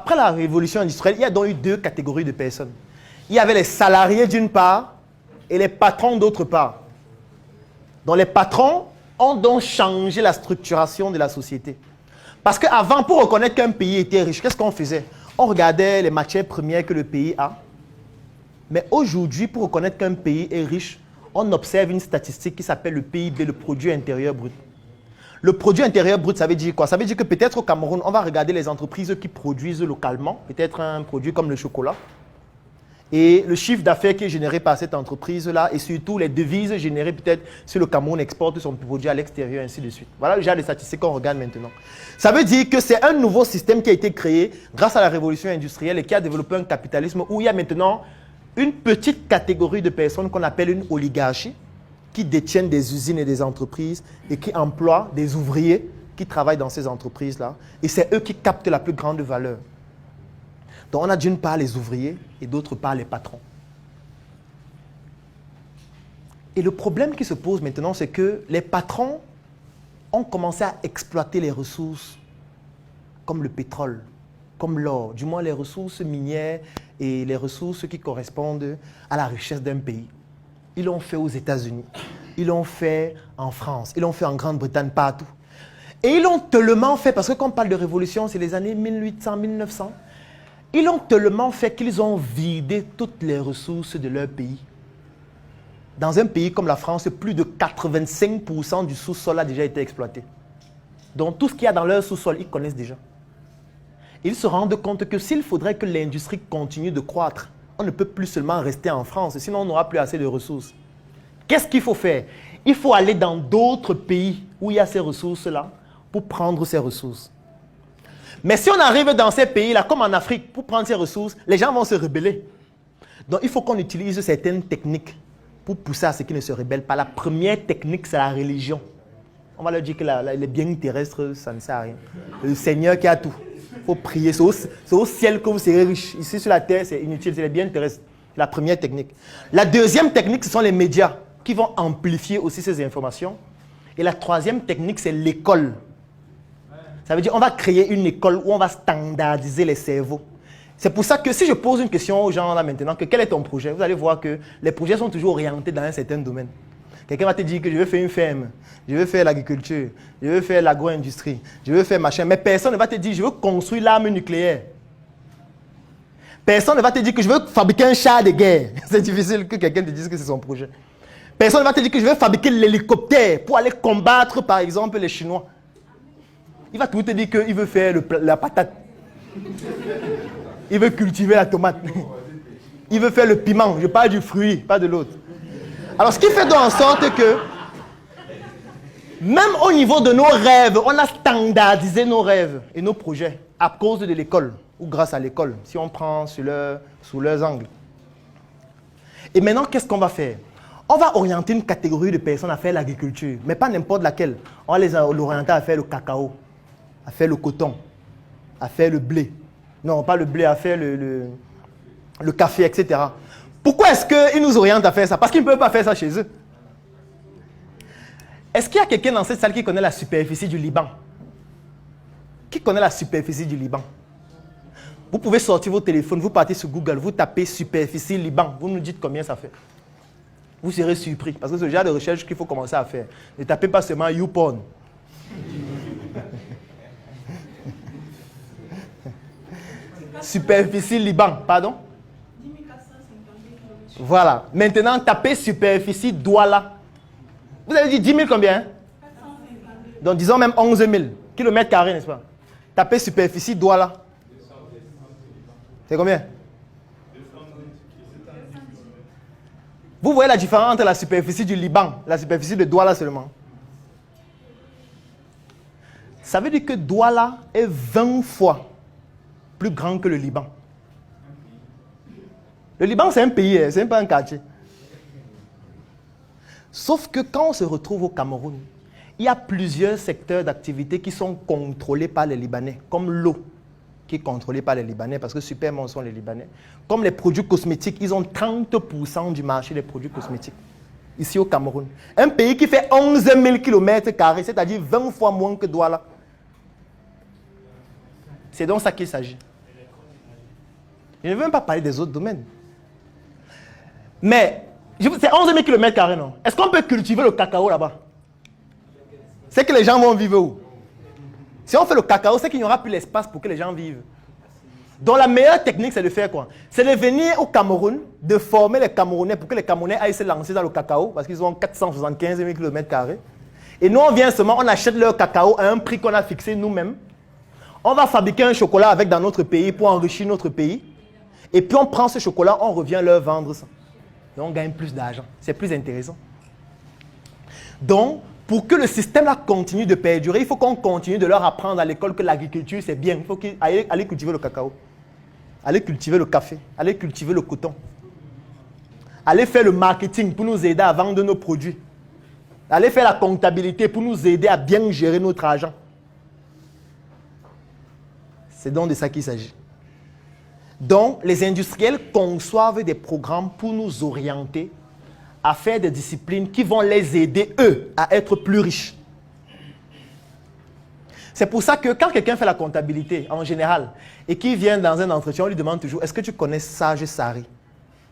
après la révolution industrielle, il y a donc eu deux catégories de personnes. Il y avait les salariés d'une part et les patrons d'autre part. Donc les patrons ont donc changé la structuration de la société. Parce qu'avant, pour reconnaître qu'un pays était riche, qu'est-ce qu'on faisait? On regardait les matières premières que le pays a. Mais aujourd'hui, pour reconnaître qu'un pays est riche, on observe une statistique qui s'appelle le PIB, le produit intérieur brut. Le produit intérieur brut, ça veut dire quoi? Ça veut dire que peut-être au Cameroun, on va regarder les entreprises qui produisent localement, peut-être un produit comme le chocolat, et le chiffre d'affaires qui est généré par cette entreprise-là, et surtout les devises générées peut-être si le Cameroun exporte son produit à l'extérieur, ainsi de suite. Voilà le genre de statistiques qu'on regarde maintenant. Ça veut dire que c'est un nouveau système qui a été créé grâce à la révolution industrielle et qui a développé un capitalisme où il y a maintenant une petite catégorie de personnes qu'on appelle une oligarchie, qui détiennent des usines et des entreprises et qui emploient des ouvriers qui travaillent dans ces entreprises-là. Et c'est eux qui captent la plus grande valeur. Donc on a d'une part les ouvriers et d'autre part les patrons. Et le problème qui se pose maintenant, c'est que les patrons ont commencé à exploiter les ressources comme le pétrole, comme l'or, du moins les ressources minières et les ressources qui correspondent à la richesse d'un pays. Ils l'ont fait aux États-Unis, ils l'ont fait en France, ils l'ont fait en Grande-Bretagne, partout. Et ils l'ont tellement fait, parce que quand on parle de révolution, c'est les années 1800, 1900, ils l'ont tellement fait qu'ils ont vidé toutes les ressources de leur pays. Dans un pays comme la France, plus de 85% du sous-sol a déjà été exploité. Donc tout ce qu'il y a dans leur sous-sol, ils connaissent déjà. Ils se rendent compte que s'il faudrait que l'industrie continue de croître, on ne peut plus seulement rester en France, sinon on n'aura plus assez de ressources. Qu'est-ce qu'il faut faire? Il faut aller dans d'autres pays où il y a ces ressources-là pour prendre ces ressources. Mais si on arrive dans ces pays-là, comme en Afrique, pour prendre ces ressources, les gens vont se rebeller. Donc il faut qu'on utilise certaines techniques pour pousser à ce qu'ils ne se rebellent pas. La première technique, c'est la religion. On va leur dire que les biens terrestres, ça ne sert à rien. Le Seigneur qui a tout. Il faut prier. C'est au ciel que vous serez riche. Ici sur la terre, c'est inutile. C'est les biens terrestres. La première technique. La deuxième technique, ce sont les médias qui vont amplifier aussi ces informations. Et la troisième technique, c'est l'école. Ça veut dire qu'on va créer une école où on va standardiser les cerveaux. C'est pour ça que si je pose une question aux gens là maintenant, que quel est ton projet? Vous allez voir que les projets sont toujours orientés dans un certain domaine. Quelqu'un va te dire que je veux faire une ferme, je veux faire l'agriculture, je veux faire l'agro-industrie, je veux faire machin. Mais personne ne va te dire je veux construire l'arme nucléaire. Personne ne va te dire que je veux fabriquer un char de guerre. C'est difficile que quelqu'un te dise que c'est son projet. Personne ne va te dire que je veux fabriquer l'hélicoptère pour aller combattre par exemple les Chinois. Il va toujours te dire qu'il veut faire la patate. Il veut cultiver la tomate. Il veut faire le piment. Je parle du fruit, pas de l'autre. Alors, ce qui fait donc en sorte que, même au niveau de nos rêves, on a standardisé nos rêves et nos projets à cause de l'école ou grâce à l'école, si on prend sous leurs angles. Et maintenant, qu'est-ce qu'on va faire? On va orienter une catégorie de personnes à faire l'agriculture, mais pas n'importe laquelle. On va les orienter à faire le cacao, à faire le coton, à faire le blé. Non, pas le blé, à faire le café, etc. Pourquoi est-ce qu'ils nous orientent à faire ça? Parce qu'ils ne peuvent pas faire ça chez eux. Est-ce qu'il y a quelqu'un dans cette salle qui connaît la superficie du Liban? Qui connaît la superficie du Liban? Vous pouvez sortir vos téléphones, vous partez sur Google, vous tapez superficie Liban, vous nous dites combien ça fait. Vous serez surpris, parce que c'est le genre de recherche qu'il faut commencer à faire. Ne tapez pas seulement YouPorn. Superficie Liban, pardon? 10 452 km. Voilà. Maintenant, tapez superficie Douala. Vous avez dit 10 000 combien? 452. Donc, disons même 11 000 kilomètres carrés, n'est-ce pas? Tapez superficie Douala. C'est combien? Vous voyez la différence entre la superficie du Liban, la superficie de Douala seulement. Ça veut dire que Douala est 20 fois plus grand que le Liban. Le Liban, c'est un pays, c'est même pas un quartier. Sauf que quand on se retrouve au Cameroun, il y a plusieurs secteurs d'activité qui sont contrôlés par les Libanais, comme l'eau, qui est contrôlée par les Libanais, parce que superment sont les Libanais. Comme les produits cosmétiques, ils ont 30% du marché des produits cosmétiques, ici au Cameroun. Un pays qui fait 11 000 km², c'est-à-dire 20 fois moins que Douala. C'est donc ça qu'il s'agit. Je ne veux même pas parler des autres domaines. Mais, c'est 11 000 km², non? Est-ce qu'on peut cultiver le cacao là-bas? C'est que les gens vont vivre où? Si on fait le cacao, c'est qu'il n'y aura plus l'espace pour que les gens vivent. Donc la meilleure technique, c'est de faire quoi? C'est de venir au Cameroun, de former les Camerounais pour que les Camerounais aillent se lancer dans le cacao, parce qu'ils ont 475 000 km². Et nous, on vient seulement, on achète leur cacao à un prix qu'on a fixé nous-mêmes. On va fabriquer un chocolat avec dans notre pays pour enrichir notre pays. Et puis on prend ce chocolat, on revient leur vendre ça. Et on gagne plus d'argent. C'est plus intéressant. Donc, pour que le système-là continue de perdurer, il faut qu'on continue de leur apprendre à l'école que l'agriculture, c'est bien. Il faut qu'ils aillent cultiver le cacao, aller cultiver le café, aller cultiver le coton, aller faire le marketing pour nous aider à vendre nos produits, aller faire la comptabilité pour nous aider à bien gérer notre argent. C'est donc de ça qu'il s'agit. Donc, les industriels conçoivent des programmes pour nous orienter à faire des disciplines qui vont les aider, eux, à être plus riches. C'est pour ça que quand quelqu'un fait la comptabilité, en général, et qu'il vient dans un entretien, on lui demande toujours, est-ce que tu connais Sage Sari?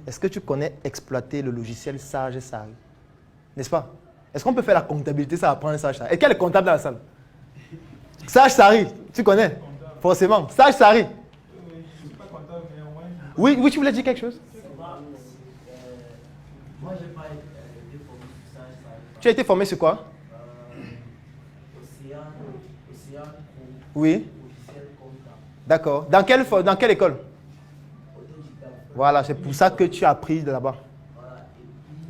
Est-ce que tu connais exploiter le logiciel Sage Sari? N'est-ce pas? Est-ce qu'on peut faire la comptabilité, ça apprend un Sage Sari? Et quel est le comptable dans la salle? Sage Sari, tu connais? Forcément. Sage Sari. Oui, tu voulais dire quelque chose? Moi, je n'ai pas été formé sur Sage Sari. Tu as été formé sur quoi? Océan Oui. D'accord. Dans quelle école? Voilà, c'est pour ça que tu as appris de là-bas. Voilà. Et puis,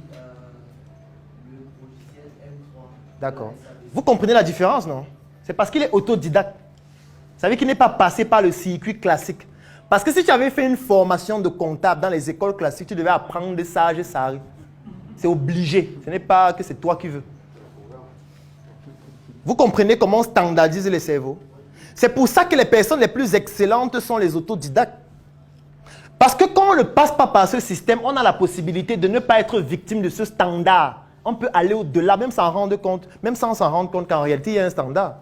le logiciel M3. D'accord. Vous comprenez la différence, non? C'est parce qu'il est autodidacte. Vous savez qu'il n'est pas passé par le circuit classique. Parce que si tu avais fait une formation de comptable dans les écoles classiques, tu devais apprendre des Sage et Sari. C'est obligé. Ce n'est pas que c'est toi qui veux. Vous comprenez comment on standardise les cerveaux? C'est pour ça que les personnes les plus excellentes sont les autodidactes. Parce que quand on ne passe pas par ce système, on a la possibilité de ne pas être victime de ce standard. On peut aller au-delà, même sans rendre compte, même sans s'en rendre compte qu'en réalité, il y a un standard.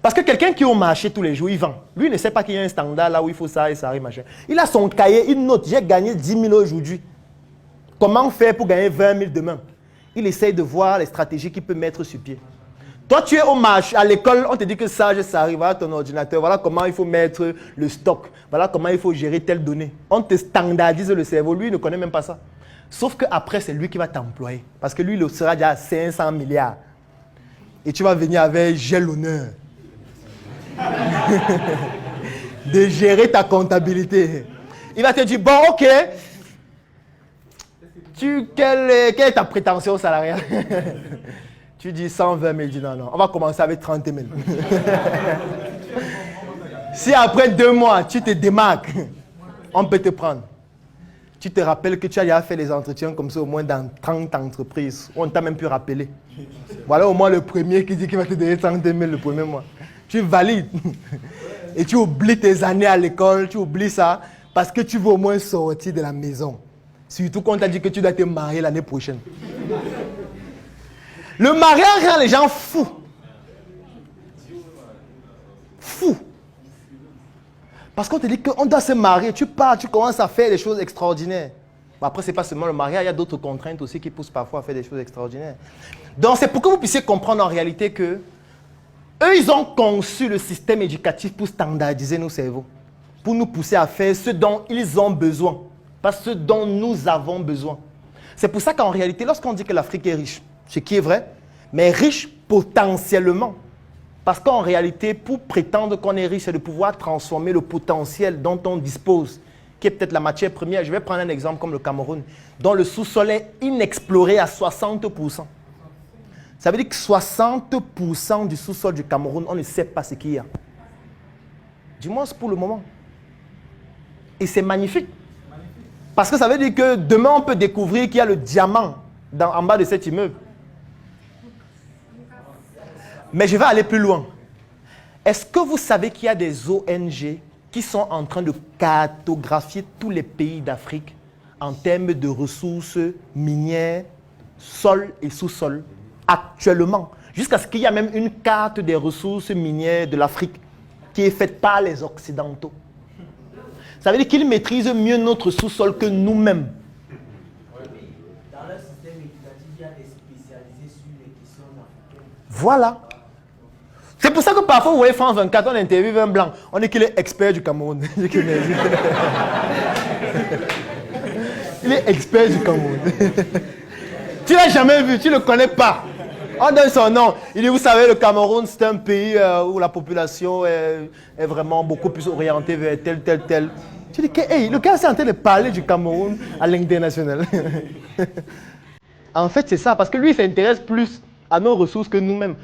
Parce que quelqu'un qui est au marché tous les jours, il vend. Lui, il ne sait pas qu'il y a un standard là où il faut ça et ça et machin. Il a son cahier, il note, j'ai gagné 10 000 aujourd'hui. Comment faire pour gagner 20 000 demain? Il essaye de voir les stratégies qu'il peut mettre sur pied. Toi, tu es au marché, à l'école, on te dit que ça arrive, voilà ton ordinateur, voilà comment il faut mettre le stock, voilà comment il faut gérer telle donnée. On te standardise le cerveau, lui, il ne connaît même pas ça. Sauf qu'après, c'est lui qui va t'employer. Parce que lui, il sera déjà à 500 milliards. Et tu vas venir avec, j'ai l'honneur de gérer ta comptabilité. Il va te dire, bon, ok, quelle est ta prétention salariale? Tu dis 120 000, il dit non, non, on va commencer avec 30 000. Si après 2 mois, tu te démarques, on peut te prendre. Tu te rappelles que tu as déjà fait les entretiens comme ça au moins dans 30 entreprises. On t'a même pu rappeler. Voilà au moins le premier qui dit qu'il va te donner 30 000 le premier mois. Tu valides. Et tu oublies tes années à l'école, tu oublies ça, parce que tu veux au moins sortir de la maison. Surtout quand on t'a dit que tu dois te marier l'année prochaine. Le mariage rend les gens fous. Fous. Parce qu'on te dit qu'on doit se marier. Tu pars, tu commences à faire des choses extraordinaires. Bon, après, ce n'est pas seulement le mariage, il y a d'autres contraintes aussi qui poussent parfois à faire des choses extraordinaires. Donc, c'est pour que vous puissiez comprendre en réalité que eux, ils ont conçu le système éducatif pour standardiser nos cerveaux. Pour nous pousser à faire ce dont ils ont besoin. Pas ce dont nous avons besoin. C'est pour ça qu'en réalité, lorsqu'on dit que l'Afrique est riche, ce qui est vrai, mais riche potentiellement. Parce qu'en réalité, pour prétendre qu'on est riche, c'est de pouvoir transformer le potentiel dont on dispose, qui est peut-être la matière première. Je vais prendre un exemple comme le Cameroun, dont le sous-sol est inexploré à 60%. Ça veut dire que 60% du sous-sol du Cameroun, on ne sait pas ce qu'il y a. Du moins, pour le moment. Et c'est magnifique. Parce que ça veut dire que demain, on peut découvrir qu'il y a le diamant en bas de cet immeuble. Mais je vais aller plus loin. Est-ce que vous savez qu'il y a des ONG qui sont en train de cartographier tous les pays d'Afrique en termes de ressources minières, sol et sous-sol, actuellement, jusqu'à ce qu'il y ait même une carte des ressources minières de l'Afrique qui est faite par les Occidentaux. Ça veut dire qu'ils maîtrisent mieux notre sous-sol que nous-mêmes. Dans leur système éducatif, il y a des spécialisés sur les questions africaines. Voilà. C'est pour ça que parfois, vous voyez France 24, on interviewe un blanc. On dit qu'il est expert du Cameroun. Il est expert du Cameroun. Tu ne l'as jamais vu, tu ne le connais pas. On donne son nom. Il dit, vous savez, le Cameroun, c'est un pays où la population est vraiment beaucoup plus orientée vers tel. Tu dis, hey, le gars est en train de parler du Cameroun à l'international. En fait, c'est ça, parce que lui, il s'intéresse plus à nos ressources que nous-mêmes.